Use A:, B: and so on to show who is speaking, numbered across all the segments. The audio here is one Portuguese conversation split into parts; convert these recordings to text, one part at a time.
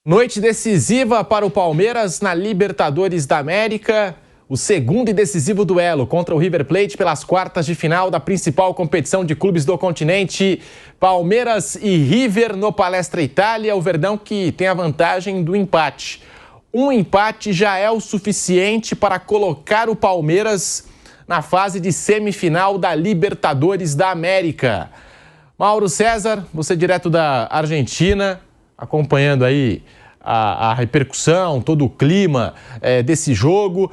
A: Noite decisiva para o Palmeiras na Libertadores da América. O segundo e decisivo duelo contra o River Plate pelas quartas de final da principal competição de clubes do continente. Palmeiras e River no Palestra Itália. O Verdão que tem a vantagem do empate. Um empate já é o suficiente para colocar o Palmeiras na fase de semifinal da Libertadores da América. Mauro César, você direto da Argentina, acompanhando aí a repercussão, todo o clima desse jogo.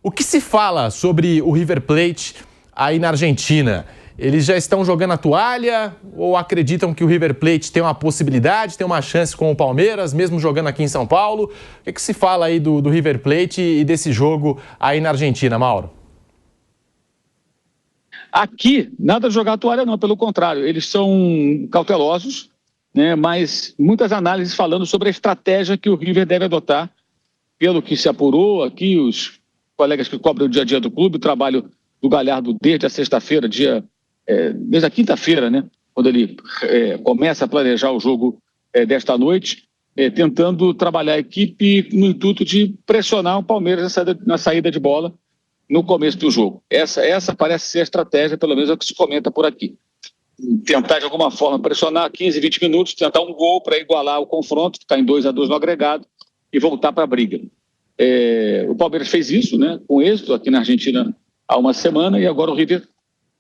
A: O que se fala sobre o River Plate aí na Argentina? Eles já estão jogando a toalha ou acreditam que o River Plate tem uma possibilidade, tem uma chance com o Palmeiras, mesmo jogando aqui em São Paulo? O que se fala aí do River Plate e desse jogo aí na Argentina, Mauro?
B: Aqui, nada de jogar a toalha não, pelo contrário, eles são cautelosos, né? Mas muitas análises falando sobre a estratégia que o River deve adotar, pelo que se apurou aqui, os colegas que cobrem o dia a dia do clube, o trabalho do Galhardo desde a sexta-feira, desde a quinta-feira, né? Quando ele começa a planejar o jogo desta noite, tentando trabalhar a equipe no intuito de pressionar o Palmeiras na saída de bola no começo do jogo. Essa parece ser a estratégia, pelo menos é o que se comenta por aqui. Tentar de alguma forma pressionar 15, 20 minutos, tentar um gol para igualar o confronto, ficar em 2-2 no agregado e voltar para a briga. O Palmeiras fez isso, né, com êxito aqui na Argentina há uma semana, e agora o River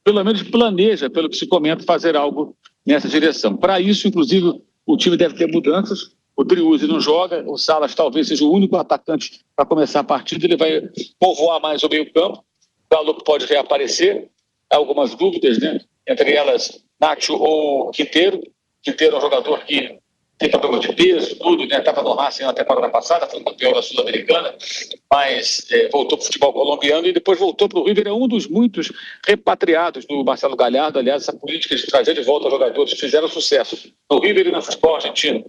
B: pelo menos planeja, pelo que se comenta, fazer algo nessa direção. Para isso, inclusive, o time deve ter mudanças. O Driussi não joga, o Salas talvez seja o único atacante para começar a partida, ele vai povoar mais o meio-campo, o Galo pode reaparecer, há algumas dúvidas, né? Entre elas, Nacho ou Quinteiro. Quinteiro é um jogador que tem problema de peso, tudo, né? Estava no Racing na temporada passada, foi campeão da Sul-Americana, mas voltou para o futebol colombiano e depois voltou para o River. É um dos muitos repatriados do Marcelo Galhardo. Aliás, essa política de trazer de volta jogadores fizeram sucesso no River e no futebol argentino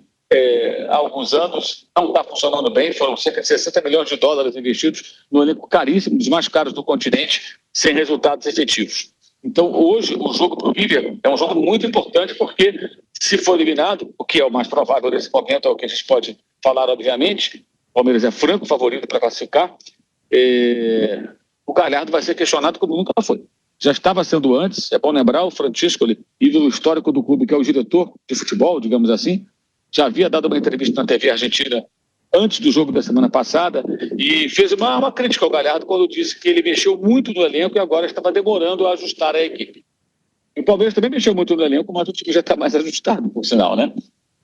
B: há alguns anos. Não está funcionando bem, foram cerca de 60 milhões de dólares investidos no elenco caríssimo, dos mais caros do continente, sem resultados efetivos. Então, hoje, o jogo para o River é um jogo muito importante, porque se for eliminado, o que é o mais provável nesse momento, é o que a gente pode falar, obviamente, o Palmeiras é franco favorito para classificar, o Galhardo vai ser questionado como nunca foi. Já estava sendo antes, é bom lembrar, o Francisco, ídolo histórico do clube, que é o diretor de futebol, digamos assim, já havia dado uma entrevista na TV Argentina antes do jogo da semana passada e fez uma crítica ao Galhardo quando disse que ele mexeu muito no elenco e agora estava demorando a ajustar a equipe. E o Palmeiras também mexeu muito no elenco, mas o time já está mais ajustado, por sinal, né?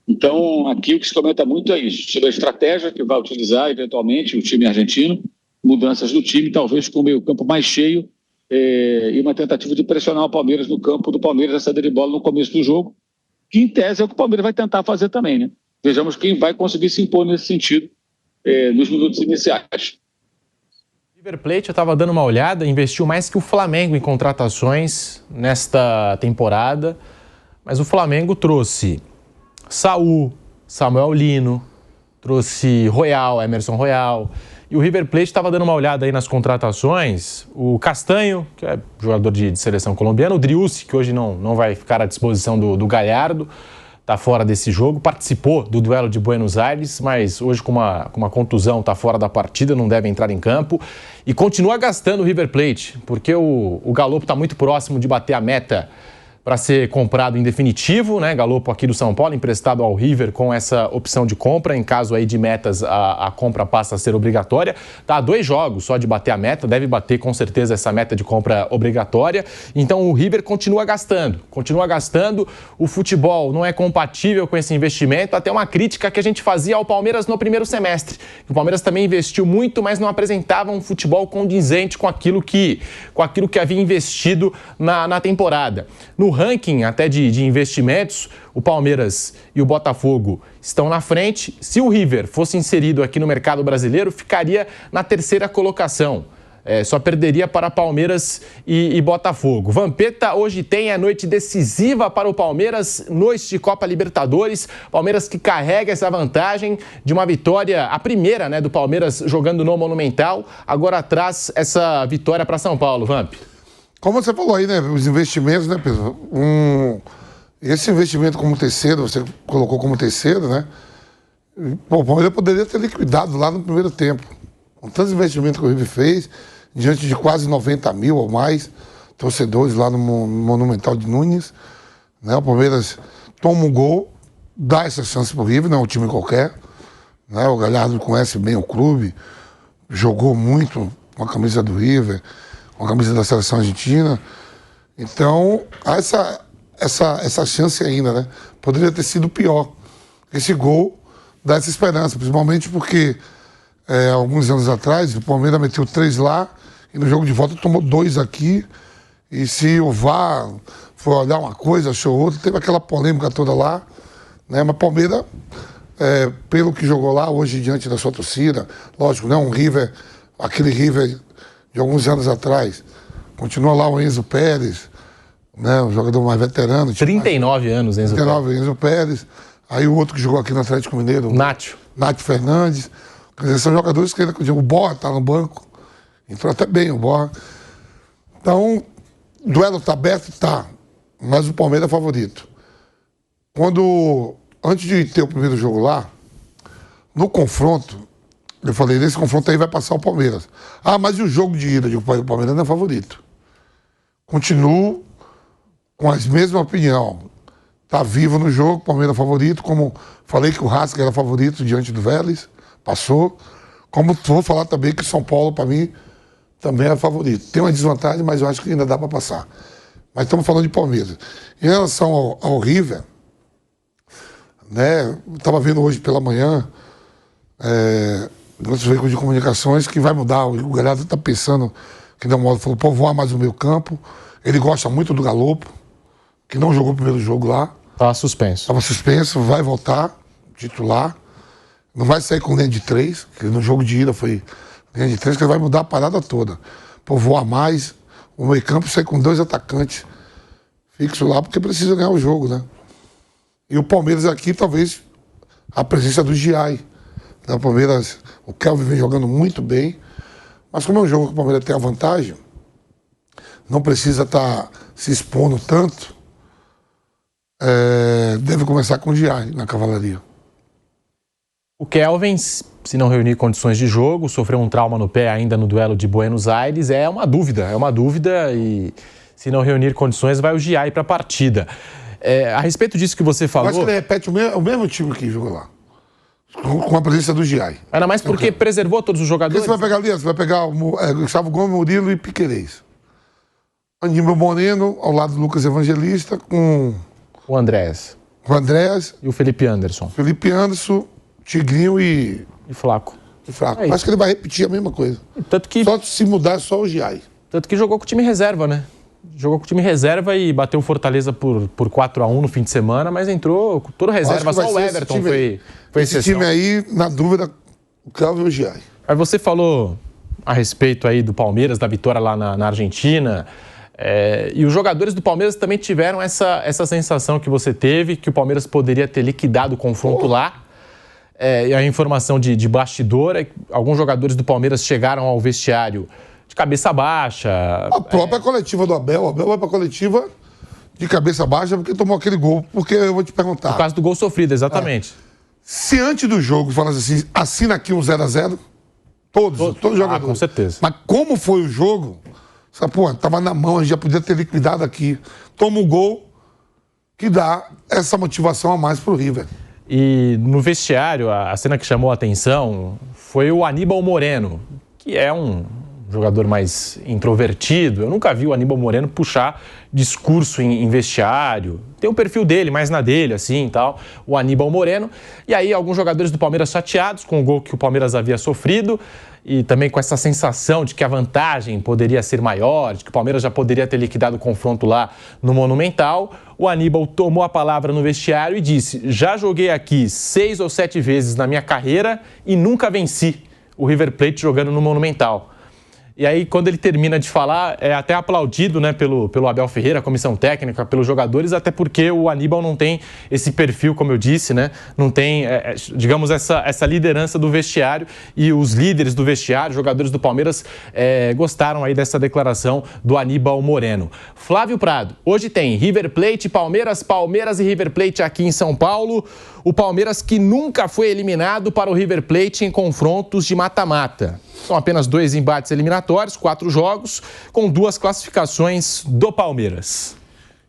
B: Então, aqui o que se comenta muito é isso, sobre a estratégia que vai utilizar, eventualmente, o time argentino, mudanças do time, talvez com o meio-campo mais cheio e uma tentativa de pressionar o Palmeiras no campo do Palmeiras, a saída de bola no começo do jogo, que em tese é o que o Palmeiras vai tentar fazer também, né? Vejamos quem vai conseguir se impor nesse sentido nos minutos iniciais.
A: River Plate, eu estava dando uma olhada, investiu mais que o Flamengo em contratações nesta temporada, mas o Flamengo trouxe Saúl, Samuel Lino, trouxe Royal, Emerson Royal, e o River Plate estava dando uma olhada aí nas contratações, o Castanho, que é jogador de seleção colombiana, o Driussi, que hoje não vai ficar à disposição do Galhardo, está fora desse jogo, participou do duelo de Buenos Aires, mas hoje com uma contusão está fora da partida, não deve entrar em campo. E continua gastando o River Plate, porque o Galopo está muito próximo de bater a meta para ser comprado em definitivo, né? Galopo aqui do São Paulo, emprestado ao River com essa opção de compra. Em caso aí de metas, a compra passa a ser obrigatória. Tá a 2 jogos só de bater a meta, deve bater com certeza essa meta de compra obrigatória. Então o River continua gastando. O futebol não é compatível com esse investimento. Até uma crítica que a gente fazia ao Palmeiras no primeiro semestre. O Palmeiras também investiu muito, mas não apresentava um futebol condizente com aquilo que havia investido na temporada. No ranking até de investimentos, o Palmeiras e o Botafogo estão na frente. Se o River fosse inserido aqui no mercado brasileiro, ficaria na 3ª colocação. Só perderia para Palmeiras e Botafogo. Vampeta hoje tem a noite decisiva para o Palmeiras, noite de Copa Libertadores. Palmeiras que carrega essa vantagem de uma vitória, a primeira, né, do Palmeiras jogando no Monumental. Agora traz essa vitória para São Paulo, Vamp.
C: Como você falou aí, né? Os investimentos, né, Pedro? Esse investimento como terceiro, você colocou como terceiro, né? Pô, o Palmeiras poderia ter liquidado lá no primeiro tempo. Com tantos investimentos que o River fez, diante de quase 90 mil ou mais torcedores lá no Monumental de Nunes, né? O Palmeiras toma um gol, dá essa chance pro River, não é um time qualquer, né? O Galhardo conhece bem o clube, jogou muito com a camisa do River, com a camisa da seleção argentina. Então, há essa chance ainda, né? Poderia ter sido pior. Esse gol dá essa esperança, principalmente porque alguns anos atrás o Palmeiras meteu 3 lá e no jogo de volta tomou 2 aqui. E se o VAR for olhar uma coisa, achou outra, teve aquela polêmica toda lá, né? Mas Palmeiras, pelo que jogou lá hoje diante da sua torcida, lógico, não um River, aquele River de alguns anos atrás, continua lá o Enzo Pérez, né? Um jogador mais veterano.
A: 39 anos, Enzo
C: 39
A: Pérez.
C: Enzo Pérez. Aí o outro que jogou aqui no Atlético Mineiro,
A: Nacho
C: Fernandes. Quer dizer, são jogadores que o Borra está no banco, entrou até bem o Borra. Então, o duelo está aberto? Tá, mas o Palmeiras é favorito. Antes de ter o primeiro jogo lá, no confronto, eu falei, nesse confronto aí vai passar o Palmeiras. Ah, mas e o jogo de ida? O Palmeiras não é favorito. Continuo com a mesma opinião. Tá vivo no jogo, Palmeiras favorito, como falei que o Racing era favorito diante do Vélez, passou. Como vou falar também que São Paulo, para mim, também é favorito. Tem uma desvantagem, mas eu acho que ainda dá para passar. Mas estamos falando de Palmeiras. Em relação ao River, né, estava vendo hoje pela manhã, nossos veículos de comunicações, que vai mudar. O Galhardo está pensando, que deu uma hora, falou, pô, voar mais o meio campo. Ele gosta muito do Galopo, que não jogou o primeiro jogo lá.
A: Estava suspenso.
C: Estava suspenso, vai voltar, titular. Não vai sair com linha de 3, que no jogo de ida foi linha de 3, que ele vai mudar a parada toda. Povoar mais, o meio campo sair com 2 atacantes fixos lá, porque precisa ganhar o jogo, né? E o Palmeiras aqui, talvez, a presença do Giai. O Palmeiras, o Kelvin vem jogando muito bem, mas como é um jogo que o Palmeiras tem a vantagem, não precisa estar se expondo tanto, deve começar com o Giai na cavalaria.
A: O Kelvin, se não reunir condições de jogo, sofreu um trauma no pé ainda no duelo de Buenos Aires, é uma dúvida e se não reunir condições vai o Giai para a partida. A respeito disso que você falou...
C: Eu acho que ele repete o mesmo time que jogou lá, com a presença do Giai.
A: Ainda mais porque preservou todos os jogadores.
C: Porque você vai pegar ali, você vai pegar Gustavo Gomes, Murilo e Piquerez. Aníbal Moreno, ao lado do Lucas Evangelista, com...
A: O Andrés.
C: O Andrés.
A: E o Felipe Anderson.
C: Felipe Anderson, Tigrinho e
A: Flaco.
C: Acho que ele vai repetir a mesma coisa.
A: Tanto que...
C: Só se mudar só o Giai.
A: Tanto que jogou com o time reserva, né? Jogou com o time reserva e bateu o Fortaleza por 4-1 no fim de semana, mas entrou com todo reserva. Só o Everton foi
C: esse
A: exceção.
C: time aí, na dúvida, o Kelvin e o Giai.
A: Aí você falou a respeito aí do Palmeiras, da vitória lá na Argentina. E os jogadores do Palmeiras também tiveram essa sensação que você teve, que o Palmeiras poderia ter liquidado o confronto lá. E a informação de bastidor é que alguns jogadores do Palmeiras chegaram ao vestiário de cabeça baixa.
C: A própria coletiva do Abel. O Abel vai pra coletiva de cabeça baixa porque tomou aquele gol. Porque eu vou te perguntar.
A: Por causa do gol sofrido, exatamente.
C: Se antes do jogo falasse assim, assina aqui um 0-0, todos os jogadores.
A: Com certeza.
C: Mas como foi o jogo, tava na mão, a gente já podia ter liquidado aqui. Toma um gol que dá essa motivação a mais pro River.
A: E no vestiário, a cena que chamou a atenção foi o Aníbal Moreno, que é um jogador mais introvertido. Eu nunca vi o Aníbal Moreno puxar discurso em vestiário. Tem o perfil dele, mais na dele, assim, tal, o Aníbal Moreno. E aí alguns jogadores do Palmeiras chateados com o gol que o Palmeiras havia sofrido e também com essa sensação de que a vantagem poderia ser maior, de que o Palmeiras já poderia ter liquidado o confronto lá no Monumental. O Aníbal tomou a palavra no vestiário e disse: já joguei aqui 6 ou 7 vezes na minha carreira e nunca venci o River Plate jogando no Monumental. E aí, quando ele termina de falar, é até aplaudido, né, pelo Abel Ferreira, a comissão técnica, pelos jogadores, até porque o Aníbal não tem esse perfil, como eu disse, né, não tem, digamos, essa liderança do vestiário, e os líderes do vestiário, jogadores do Palmeiras, gostaram aí dessa declaração do Aníbal Moreno. Flávio Prado, hoje tem River Plate, Palmeiras e River Plate aqui em São Paulo. O Palmeiras que nunca foi eliminado para o River Plate em confrontos de mata-mata. São apenas 2 embates eliminatórios, 4 jogos, com 2 classificações do Palmeiras.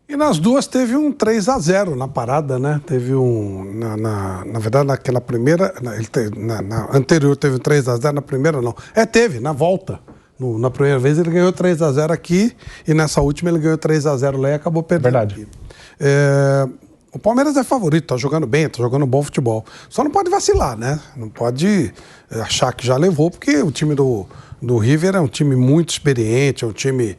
D: E nas duas teve um 3-0 na parada, né? Teve um... Na verdade, naquela primeira... Na anterior teve um 3-0, na primeira não. Teve, na volta. Na primeira vez ele ganhou 3-0 aqui e nessa última ele ganhou 3-0 lá e acabou perdendo.
A: Verdade.
D: Aqui. O Palmeiras é favorito, tá jogando bem, tá jogando bom futebol. Só não pode vacilar, né? Não pode achar que já levou, porque o time do River é um time muito experiente, é um time...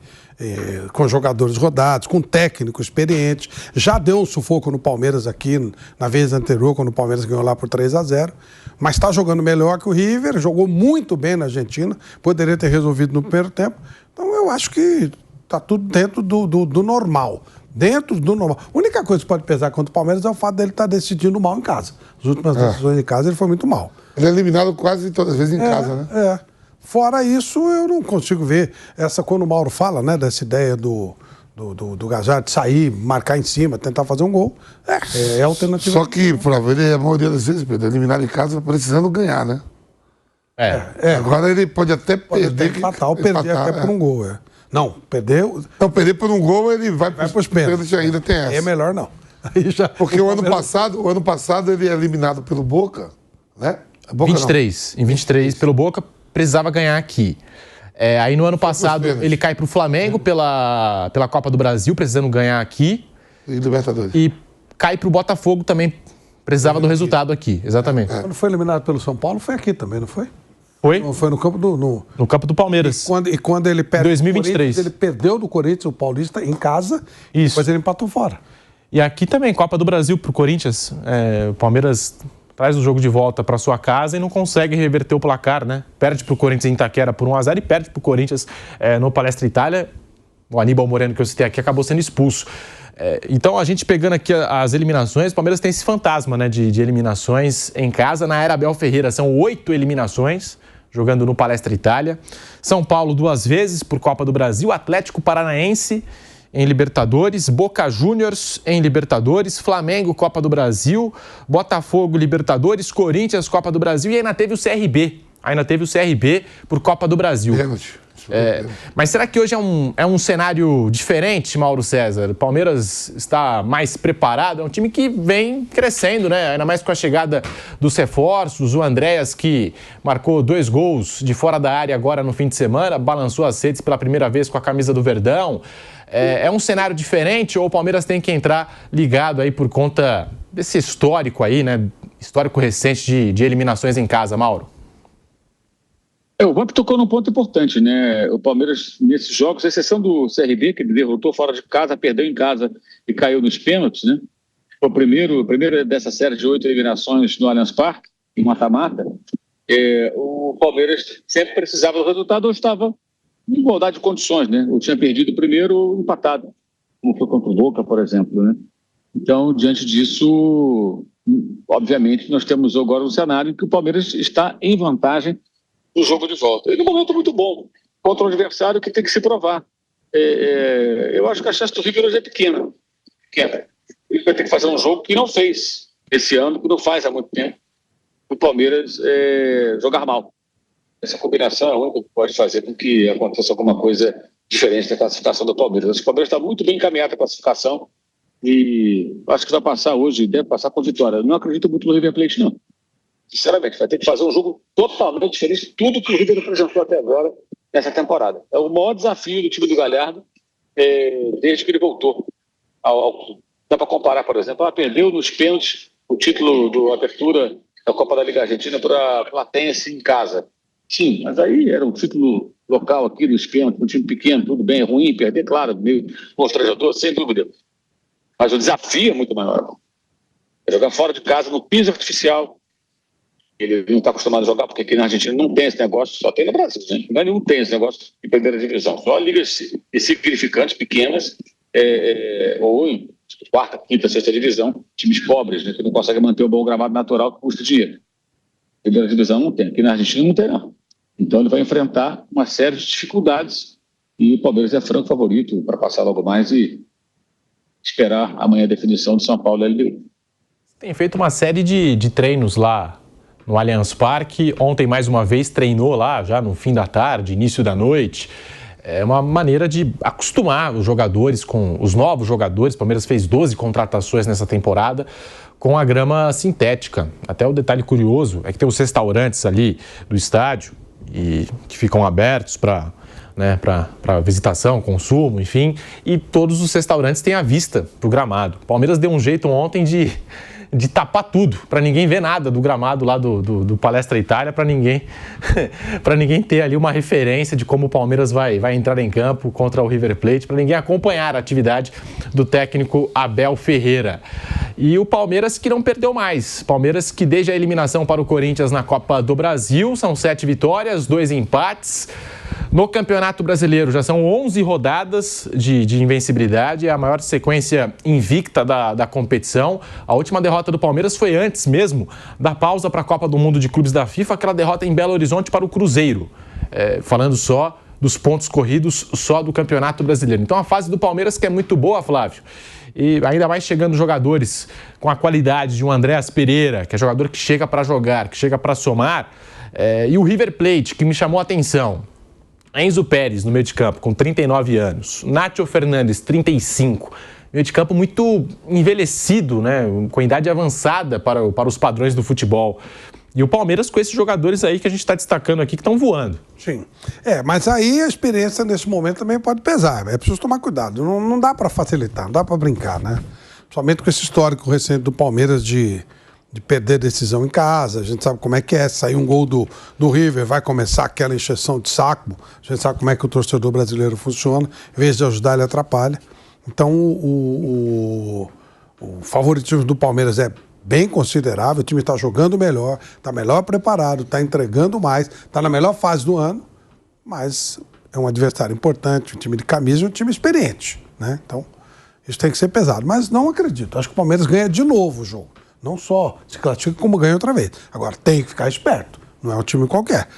D: com jogadores rodados, com técnico experiente. Já deu um sufoco no Palmeiras aqui na vez anterior, quando o Palmeiras ganhou lá por 3-0. Mas está jogando melhor que o River, jogou muito bem na Argentina, poderia ter resolvido no primeiro tempo. Então eu acho que está tudo dentro do normal. Dentro do normal. A única coisa que pode pesar contra o Palmeiras é o fato dele estar decidindo mal em casa. As últimas decisões em casa ele foi muito mal.
C: Ele é eliminado quase todas as vezes em casa, né?
D: Fora isso, eu não consigo ver quando o Mauro fala, né, dessa ideia do Gallardo sair, marcar em cima, tentar fazer um gol. É alternativa.
C: Só que, para ver, a maioria das vezes, Pedro, eliminado em casa precisando ganhar, né? Agora ele pode até perder.
D: Até empatar ou perder até por um gol. Não, perdeu.
C: Então, perder por um gol, ele vai para os pênaltis, ainda tem essa.
D: É melhor não.
C: Porque o ano passado ele é eliminado pelo Boca, né?
A: Boca 23. Em 23, pelo Boca, precisava ganhar aqui. Aí no ano passado ele cai para o Flamengo pela Copa do Brasil, precisando ganhar aqui.
C: E Libertadores.
A: E cai para o Botafogo também, precisava do resultado aqui, exatamente.
D: Quando foi eliminado pelo São Paulo, foi aqui também, não foi?
A: Foi?
D: Foi no campo
A: no campo do Palmeiras.
D: E quando ele perde
A: 2023.
D: Ele perdeu do Corinthians, o Paulista, em casa.
A: Isso.
D: Depois ele empatou fora.
A: E aqui também, Copa do Brasil pro Corinthians. O Palmeiras traz o jogo de volta para sua casa e não consegue reverter o placar, né? Perde pro Corinthians em Itaquera por 1-0 e perde pro Corinthians no Palestra Itália. O Aníbal Moreno, que eu citei aqui, acabou sendo expulso. Então, a gente pegando aqui as eliminações, o Palmeiras tem esse fantasma, né, de eliminações em casa. Na era Abel Ferreira, são 8 eliminações, jogando no Palestra Itália. São Paulo 2 vezes por Copa do Brasil, Atlético Paranaense em Libertadores, Boca Juniors em Libertadores, Flamengo, Copa do Brasil, Botafogo, Libertadores, Corinthians, Copa do Brasil e ainda teve o CRB. Ainda teve o CRB por Copa do Brasil. Mas será que hoje é um cenário diferente, Mauro César? O Palmeiras está mais preparado? É um time que vem crescendo, né? Ainda mais com a chegada dos reforços. O Andréas, que marcou 2 gols de fora da área agora no fim de semana, balançou as redes pela primeira vez com a camisa do Verdão. É um cenário diferente ou o Palmeiras tem que entrar ligado aí por conta desse histórico aí, né? Histórico recente de eliminações em casa, Mauro?
B: O Vamp tocou num ponto importante, né? O Palmeiras, nesses jogos, à exceção do CRB, que ele derrotou fora de casa, perdeu em casa e caiu nos pênaltis, né? Foi o primeiro dessa série de 8 eliminações no Allianz Parque, em mata-mata. O Palmeiras sempre precisava do resultado ou estava em igualdade de condições, né? Ou tinha perdido o primeiro ou empatado, como foi contra o Boca, por exemplo, né? Então, diante disso, obviamente, nós temos agora um cenário em que o Palmeiras está em vantagem no jogo de volta. E num momento muito bom, contra um adversário que tem que se provar. Eu acho que a chance do River hoje é pequena. Ele vai ter que fazer um jogo que não fez esse ano, que não faz há muito tempo, o Palmeiras jogar mal. Essa combinação é a única que pode fazer com que aconteça alguma coisa diferente da classificação do Palmeiras. Acho que o Palmeiras está muito bem encaminhado a classificação e acho que vai passar hoje, deve passar com vitória. Eu não acredito muito no River Plate, não. Sinceramente, vai ter que fazer um jogo totalmente diferente de tudo que o River apresentou até agora nessa temporada. É o maior desafio do time do Galhardo desde que ele voltou ao clube. Dá para comparar, por exemplo, ela perdeu nos pênaltis o título do Abertura da Copa da Liga Argentina para a Platense em casa. Sim, mas aí era um título local aqui dos pênaltis, um time pequeno, tudo bem, ruim, perder, claro, meio constrangedor, sem dúvida. Mas o desafio é muito maior. É jogar fora de casa, no piso artificial. Ele não está acostumado a jogar, porque aqui na Argentina não tem esse negócio, só tem no Brasil, né? Não é nenhum tem esse negócio de primeira divisão. Só ligas insignificantes, pequenas, ou em quarta, quinta, sexta divisão, times pobres, né, que não conseguem manter o bom gramado natural que custa dinheiro. Primeira divisão não tem, aqui na Argentina não tem, não. Então ele vai enfrentar uma série de dificuldades e o Palmeiras é franco favorito para passar logo mais e esperar amanhã a definição de São Paulo e LDU.
A: Tem feito uma série de treinos lá no Allianz Parque. Ontem, mais uma vez, treinou lá já no fim da tarde, início da noite. É uma maneira de acostumar os jogadores com os novos jogadores. O Palmeiras fez 12 contratações nessa temporada com a grama sintética. Até o detalhe curioso é que tem os restaurantes ali do estádio e que ficam abertos para visitação, consumo, enfim. E todos os restaurantes têm a vista para o gramado. O Palmeiras deu um jeito ontem de tapar tudo, para ninguém ver nada do gramado lá do Palestra Itália, para ninguém ter ali uma referência de como o Palmeiras vai entrar em campo contra o River Plate, para ninguém acompanhar a atividade do técnico Abel Ferreira. E o Palmeiras que não perdeu mais. Palmeiras que desde a eliminação para o Corinthians na Copa do Brasil, são 7 vitórias, 2 empates. No Campeonato Brasileiro já são 11 rodadas de invencibilidade, é a maior sequência invicta da competição. A última derrota do Palmeiras foi antes mesmo da pausa para a Copa do Mundo de Clubes da FIFA, aquela derrota em Belo Horizonte para o Cruzeiro, falando só dos pontos corridos só do Campeonato Brasileiro. Então a fase do Palmeiras que é muito boa, Flávio, e ainda mais chegando jogadores com a qualidade de um Andréas Pereira, que é jogador que chega para jogar, que chega para somar, e o River Plate, que me chamou a atenção. Enzo Pérez no meio de campo, com 39 anos. Nacho Fernandes, 35. Meio de campo muito envelhecido, né? Com idade avançada para os padrões do futebol. E o Palmeiras com esses jogadores aí que a gente está destacando aqui, que estão voando.
D: Sim. Mas aí a experiência nesse momento também pode pesar. É preciso tomar cuidado. Não dá para facilitar, não dá para brincar, né? Somente com esse histórico recente do Palmeiras de perder decisão em casa, a gente sabe como é que é, sair um gol do River, vai começar aquela encheção de saco, a gente sabe como é que o torcedor brasileiro funciona, em vez de ajudar ele atrapalha. Então o favoritismo do Palmeiras é bem considerável, o time está jogando melhor, está melhor preparado, está entregando mais, está na melhor fase do ano, mas é um adversário importante, um time de camisa e um time experiente, né? Então isso tem que ser pesado, mas não acredito, acho que o Palmeiras ganha de novo o jogo. Não só se classifica como ganha outra vez. Agora, tem que ficar esperto. Não é um time qualquer.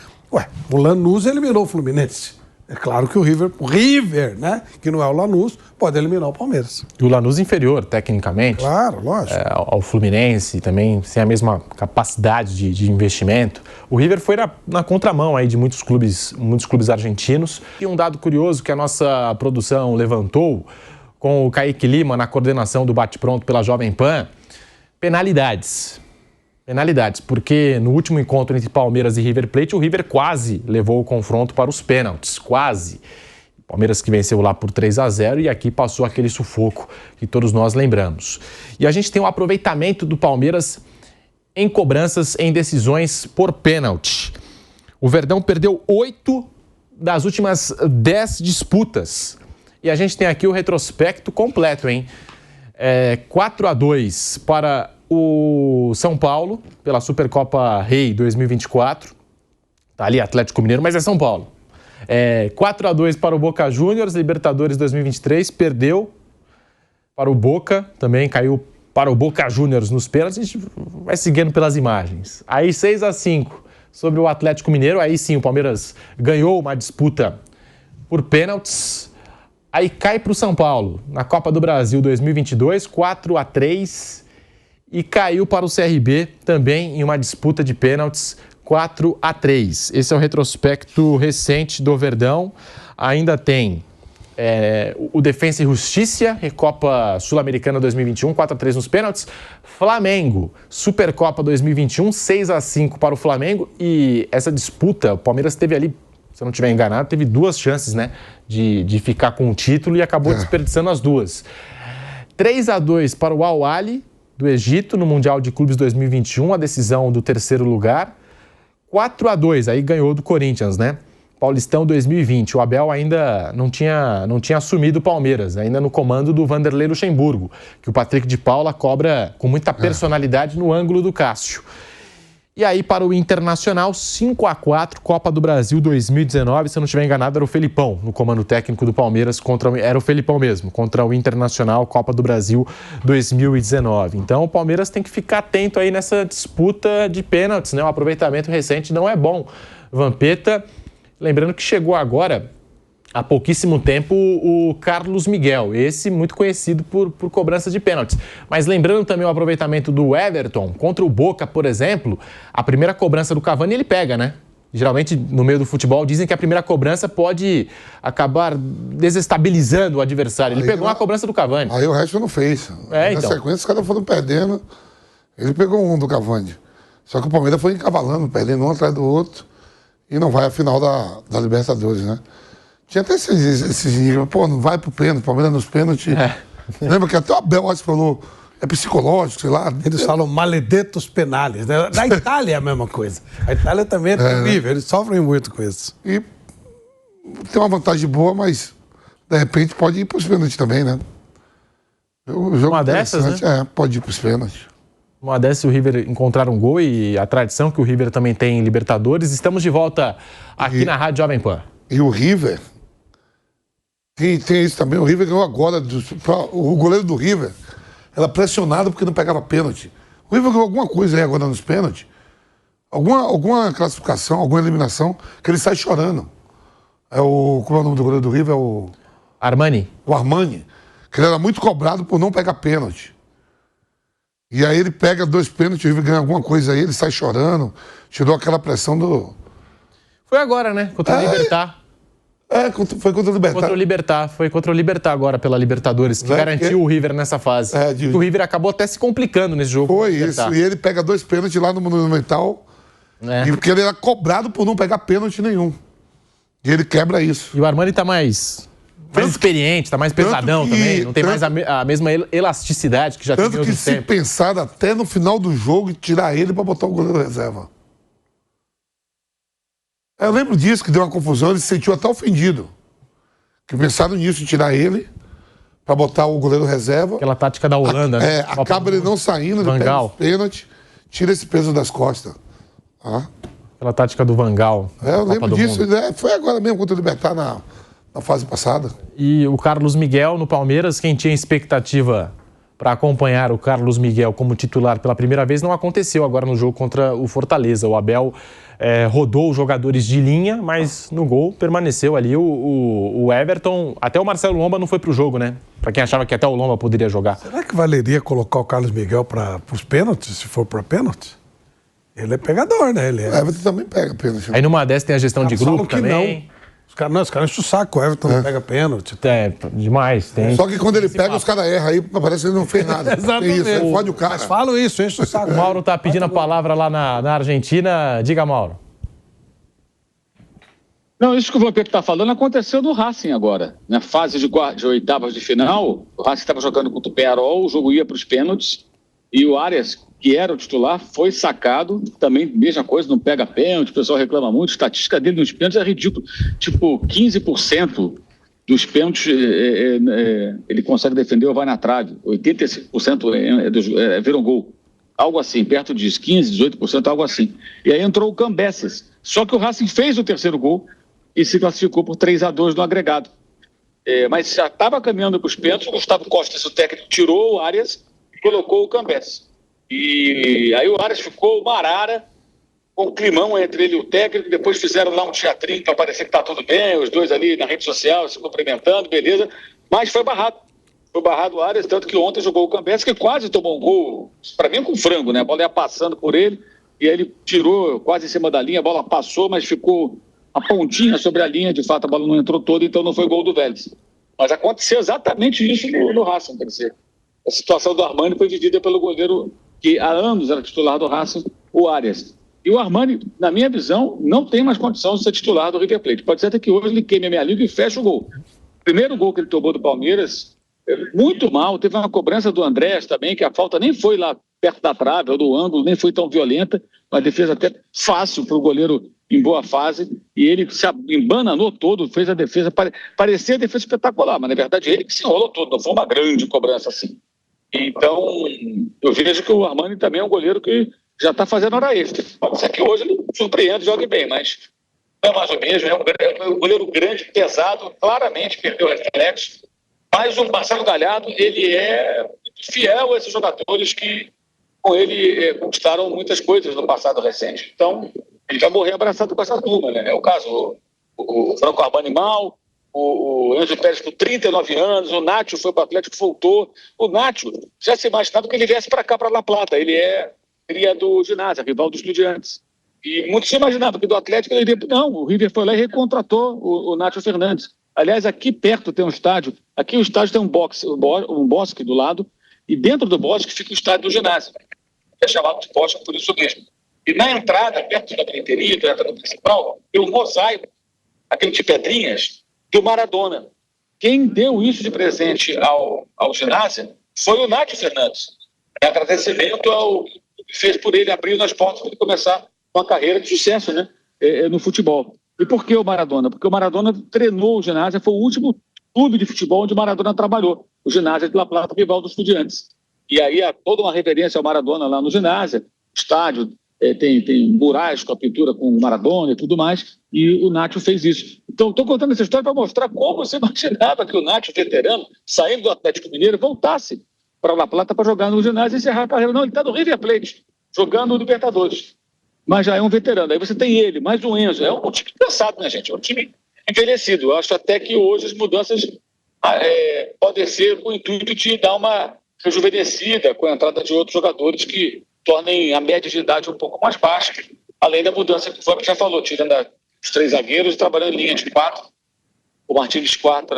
D: O Lanús eliminou o Fluminense. É claro que o River, né, que não é o Lanús, pode eliminar o Palmeiras.
A: E o Lanús inferior, tecnicamente.
D: Claro, lógico.
A: Ao Fluminense, também sem a mesma capacidade de investimento. O River foi na contramão aí de muitos clubes argentinos. E um dado curioso que a nossa produção levantou, com o Kaique Lima na coordenação do Bate-Pronto pela Jovem Pan, penalidades, porque no último encontro entre Palmeiras e River Plate, o River quase levou o confronto para os pênaltis, quase. Palmeiras que venceu lá por 3-0 e aqui passou aquele sufoco que todos nós lembramos. E a gente tem um aproveitamento do Palmeiras em cobranças, em decisões por pênalti. O Verdão perdeu 8 das últimas 10 disputas. E a gente tem aqui o retrospecto completo, hein? 4-2 para o São Paulo, pela Supercopa Rei 2024. Tá ali Atlético Mineiro, mas é São Paulo. 4-2 para o Boca Juniors, Libertadores 2023, perdeu para o Boca, também caiu para o Boca Juniors nos pênaltis. A gente vai seguindo pelas imagens. Aí 6-5 sobre o Atlético Mineiro, aí sim o Palmeiras ganhou uma disputa por pênaltis. Aí cai para o São Paulo, na Copa do Brasil 2022, 4-3, e caiu para o CRB também em uma disputa de pênaltis, 4-3. Esse é o retrospecto recente do Verdão. Ainda tem o Defensa e Justiça, Recopa Sul-Americana 2021, 4-3 nos pênaltis. Flamengo, Supercopa 2021, 6-5 para o Flamengo. E essa disputa, o Palmeiras teve ali, se eu não estiver enganado, teve 2 chances, né, de ficar com o título e acabou desperdiçando as 2. 3-2 para o Al Ahly, do Egito, no Mundial de Clubes 2021, a decisão do 3º lugar. 4-2, aí ganhou do Corinthians, né? Paulistão 2020, o Abel ainda não tinha assumido o Palmeiras, ainda no comando do Vanderlei Luxemburgo, que o Patrick de Paula cobra com muita personalidade no ângulo do Cássio. E aí para o Internacional, 5-4, Copa do Brasil 2019, se eu não estiver enganado, era o Felipão no comando técnico do Palmeiras, era o Felipão mesmo, contra o Internacional, Copa do Brasil 2019. Então o Palmeiras tem que ficar atento aí nessa disputa de pênaltis, né? O aproveitamento recente não é bom. Vampeta, lembrando que chegou agora há pouquíssimo tempo o Carlos Miguel, esse muito conhecido por cobrança de pênaltis. Mas lembrando também o aproveitamento do Everton contra o Boca, por exemplo, a primeira cobrança do Cavani ele pega, né? Geralmente, no meio do futebol, dizem que a primeira cobrança pode acabar desestabilizando o adversário. Ele pegou uma cobrança do Cavani.
C: Aí o resto não fez. Na
A: então.
C: sequência, os caras foram perdendo. Ele pegou um do Cavani. Só que o Palmeiras foi encavalando, perdendo um atrás do outro. E não vai à final da Libertadores, né? Tinha até esses níveis. Pô, não vai pro pênalti, Palmeiras nos pênaltis. Lembra que até o Abel acho que falou, é psicológico, sei lá.
D: Eles falam maledetos penales, né? Na Itália é a mesma coisa. A Itália também é terrível, eles sofrem muito com isso.
C: E tem uma vantagem boa, mas de repente pode ir pros pênaltis também, né? O jogo
A: uma dessas, né?
C: Pode ir pros pênaltis.
A: Uma dessas, o River encontrar um gol e a tradição que o River também tem em Libertadores. Estamos de volta aqui na Rádio Jovem Pan.
C: E o River, tem isso também, o River ganhou agora, o goleiro do River era pressionado porque não pegava pênalti. O River ganhou alguma coisa aí agora nos pênaltis, alguma classificação, alguma eliminação, que ele sai chorando. Como é o nome do goleiro do River?
A: Armani.
C: O Armani, que ele era muito cobrado por não pegar pênalti. E aí ele pega 2 pênaltis, o River ganha alguma coisa aí, ele sai chorando, tirou aquela pressão do...
A: Foi agora, né? Contra o Libertad.
C: Foi contra o Libertad.
A: Foi contra o Libertad agora pela Libertadores, que garantiu o River nessa fase. O River acabou até se complicando nesse jogo.
C: Foi isso, e ele pega 2 pênaltis lá no Monumental, porque ele era cobrado por não pegar pênalti nenhum. E ele quebra isso.
A: E o Armani tá mais experiente, tá mais pesadão também, não tem mais a mesma elasticidade que já tinha em outros tempos.
C: Tanto que se pensaram até no final do jogo tirar ele para botar o goleiro reserva. Eu lembro disso, que deu uma confusão, ele se sentiu até ofendido. Que pensaram nisso, em tirar ele para botar o goleiro reserva.
A: Aquela tática da Holanda, né?
C: Acaba ele não saindo, ele pega os pênaltis, tira esse peso das costas.
A: Aquela tática do Van Gaal.
C: Eu lembro disso, foi agora mesmo contra o Libertad na fase passada.
A: E o Carlos Miguel no Palmeiras, quem tinha expectativa para acompanhar o Carlos Miguel como titular pela primeira vez, não aconteceu agora no jogo contra o Fortaleza. O Abel rodou os jogadores de linha, mas no gol permaneceu ali o Everton. Até o Marcelo Lomba não foi pro jogo, né? Para quem achava que até o Lomba poderia jogar.
D: Será que valeria colocar o Carlos Miguel para os pênaltis, se for para pênalti? Ele é pegador, né?
C: O Everton também pega pênalti.
A: Aí numa dessas tem a gestão de grupo também.
D: Não. Os caras enchem o saco, o Everton não pega pênalti.
A: Demais.
C: Só que quando ele pega, os caras erram aí, parece que ele não fez nada.
D: Exatamente.
C: Isso, ele fode o cara.
D: Mas falo isso, enche o saco.
A: O Mauro tá pedindo a palavra lá na Argentina. Diga, Mauro.
B: Não, isso que o Vampeta está falando aconteceu no Racing agora. Na fase de oitavas de final, o Racing estava jogando contra o Peñarol, o jogo ia para os pênaltis, e o Arias, que era o titular, foi sacado. Também, mesma coisa, não pega pênalti, o pessoal reclama muito. A estatística dele nos pênaltis é ridículo. Tipo, 15% dos pênaltis ele consegue defender ou vai na trave. 85% viram gol. Algo assim, perto disso, 15%, 18%, algo assim. E aí entrou o Cambeses. Só que o Racing fez o terceiro gol e se classificou por 3-2 no agregado. Mas já estava caminhando para os pênaltis, o Gustavo Costa, o técnico, tirou o Arias e colocou o Cambeses. E aí o Arias ficou uma arara, com um climão entre ele e o técnico. Depois fizeram lá um teatrinho para parecer que está tudo bem, os dois ali na rede social se cumprimentando, beleza. Mas foi barrado. Foi barrado o Arias, tanto que ontem jogou o Cambeses, que quase tomou um gol, para mim com frango, né? A bola ia passando por ele, e aí ele tirou quase em cima da linha, a bola passou, mas ficou a pontinha sobre a linha, de fato a bola não entrou toda, então não foi gol do Vélez. Mas aconteceu exatamente isso no Racing, quer dizer. A situação do Armani foi vivida pelo goleiro que há anos era titular do Racing, o Arias. E o Armani, na minha visão, não tem mais condição de ser titular do River Plate. Pode ser até que hoje ele queime a meia liga e feche o gol. O primeiro gol que ele tomou do Palmeiras, muito mal. Teve uma cobrança do Andrés também, que a falta nem foi lá perto da trave ou do ângulo, nem foi tão violenta, uma defesa até fácil para o goleiro em boa fase, e ele se embananou todo, fez a defesa, parecia a defesa espetacular, mas na verdade ele que se enrolou todo, não foi uma grande cobrança assim. Então, eu vejo que o Armani também é um goleiro que já está fazendo hora extra. Pode ser que hoje ele surpreende, jogue bem, mas não é mais ou menos, é um goleiro grande, pesado, claramente perdeu o reflexo, mas o Marcelo Galhardo, ele é fiel a esses jogadores que com ele conquistaram muitas coisas no passado recente. Então, ele vai morrer abraçado com essa turma, né? É o caso, o Franco Armani mal, o Enzo Pérez com 39 anos, o Nacho foi para o Atlético, voltou. O Nacho já se imaginava que ele viesse para cá, para La Plata. Ele é cria do Ginásio, rival dos Estudiantes. E muitos se imaginavam que do Atlético ele ia... Não, o River foi lá e recontratou o Nacho Fernandes. Aliás, aqui perto tem um estádio. Aqui o estádio tem um bosque do lado, e dentro do bosque fica o estádio do Ginásio. É chamado de bosque por isso mesmo. E na entrada, perto da bilheteria, da entrada principal, tem um mosaico, aquele de pedrinhas, do Maradona. Quem deu isso de presente ao Ginásio foi o Nacho Fernandes. Em agradecimento ao que fez por ele, abriu as portas para ele começar uma carreira de sucesso, né, no futebol. E por que o Maradona? Porque o Maradona treinou o Ginásio, foi o último clube de futebol onde o Maradona trabalhou, o Ginásio de La Plata, rival dos Estudiantes. E aí há toda uma reverência ao Maradona lá no Ginásio, estádio, tem murais com a pintura com o Maradona e tudo mais, e o Nacho fez isso. Então, estou contando essa história para mostrar como você imaginava que o Nacho, veterano, saindo do Atlético Mineiro, voltasse para La Plata para jogar no Ginásio e encerrar a carreira. Não, ele está no River Plate, jogando no Libertadores. Mas já é um veterano. Aí você tem ele, mais o Enzo. É um time cansado, né, gente? É um time envelhecido. Eu acho até que hoje as mudanças podem ser com o intuito de dar uma rejuvenescida com a entrada de outros jogadores que tornem a média de idade um pouco mais baixa, além da mudança que o Fábio já falou, tirando os 3 zagueiros e trabalhando em linha de 4. O Martínez quarta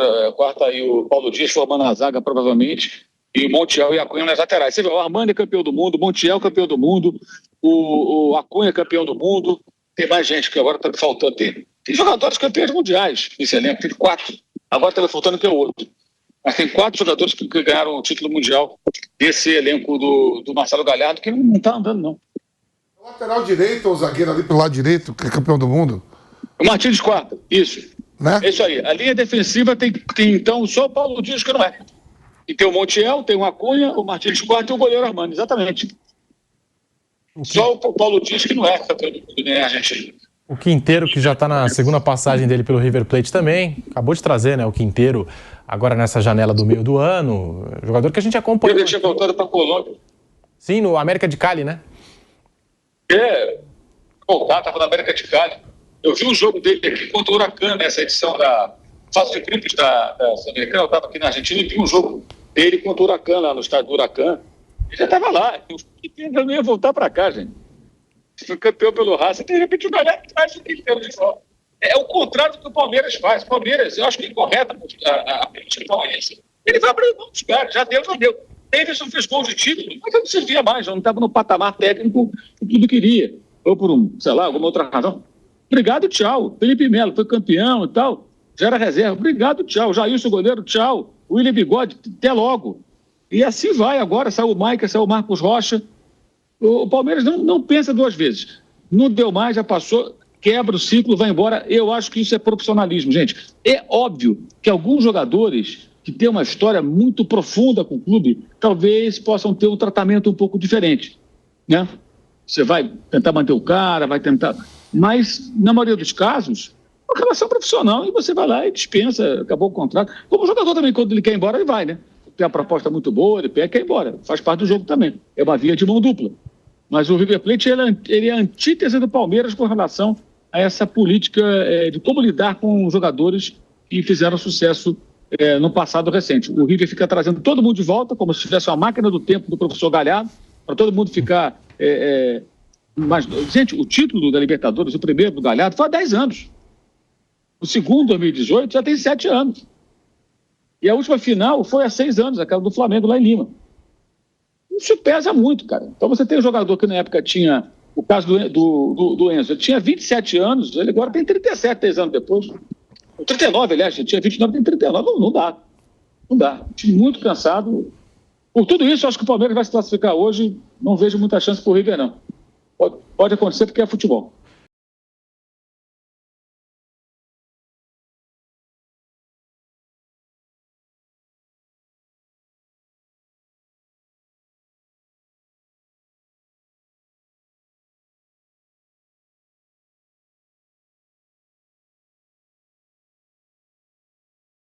B: e o Paulo Dias formando a zaga, provavelmente, e o Montiel e a Cunha nas laterais. Você vê, o Armando é campeão do mundo, o Montiel campeão do mundo, o Acunha campeão do mundo, tem mais gente que agora está faltando. Tem jogadores campeões mundiais nesse elenco, tem 4. Agora está faltando que é outro. Mas tem 4 jogadores que ganharam o título mundial desse elenco do Marcelo Galhardo, que não está andando, não.
C: O lateral direito ou o zagueiro ali pelo lado direito, que é campeão do mundo?
B: O Martínez quarta, isso.
C: Né?
B: É isso aí. A linha defensiva tem então só o Paulo Dias que não é. E tem o Montiel, tem o Acunha, o Martínez quarta e o goleiro Armando, exatamente. Só o Paulo Dias que não é campeão do mundo, né, Argentina.
A: O Quinteiro, que já está na segunda passagem dele pelo River Plate também, acabou de trazer, né, o Quinteiro agora nessa janela do meio do ano, jogador que a gente acompanha.
B: Ele tinha voltado para a Colômbia.
A: Sim, no América de Cali, né?
B: Estava na América de Cali. Eu vi um jogo dele aqui contra o Huracan, nessa edição da fase de grupos da Sul-Americana. Eu estava aqui na Argentina e vi um jogo dele contra o Huracan, lá no estádio do Huracan. Ele já estava lá. Eu não ia voltar para cá, gente. Foi campeão pelo Racing, de repente o Galhardo traz o Quinteiro de volta. É o contrário do que o Palmeiras faz. O Palmeiras, eu acho que é incorreta a política palmeirense. Ele vai abrir mão dos caras, já deu. Davidson fez gol de título, mas não servia mais, já não estava no patamar técnico que tudo queria. Ou por alguma outra razão. Obrigado, tchau. Felipe Melo foi campeão e tal, já era reserva. Obrigado, tchau. Jailson, goleiro, tchau. William Bigode, até logo. E assim vai agora, saiu o Maica, saiu o Marcos Rocha. O Palmeiras não pensa 2 vezes. Não deu mais, já passou, quebra o ciclo, vai embora. Eu acho que isso é profissionalismo, gente. É óbvio que alguns jogadores que têm uma história muito profunda com o clube, talvez possam ter um tratamento um pouco diferente, né? Você vai tentar manter o cara, vai tentar... Mas, na maioria dos casos, é uma relação profissional e você vai lá e dispensa, acabou o contrato. Como o jogador também, quando ele quer ir embora, ele vai, né? Tem uma proposta muito boa, ele quer ir embora. Faz parte do jogo também. É uma via de mão dupla. Mas o River Plate ele é a antítese do Palmeiras com relação a essa política de como lidar com jogadores que fizeram sucesso no passado recente. O River fica trazendo todo mundo de volta, como se tivesse uma máquina do tempo do professor Galhardo, para todo mundo ficar... Mas, gente, o título da Libertadores, o primeiro do Galhardo, foi há 10 anos. O segundo, 2018, já tem 7 anos. E a última final foi há 6 anos, aquela do Flamengo lá em Lima. Isso pesa muito, cara. Então você tem um jogador que na época tinha, o caso do Enzo, ele tinha 27 anos, ele agora tem 37, 10 anos depois. 39, aliás, ele tinha 29, tem 39. Não dá. Não dá. Time muito cansado. Por tudo isso, eu acho que o Palmeiras vai se classificar hoje. Não vejo muita chance pro River, não. Pode acontecer porque é futebol.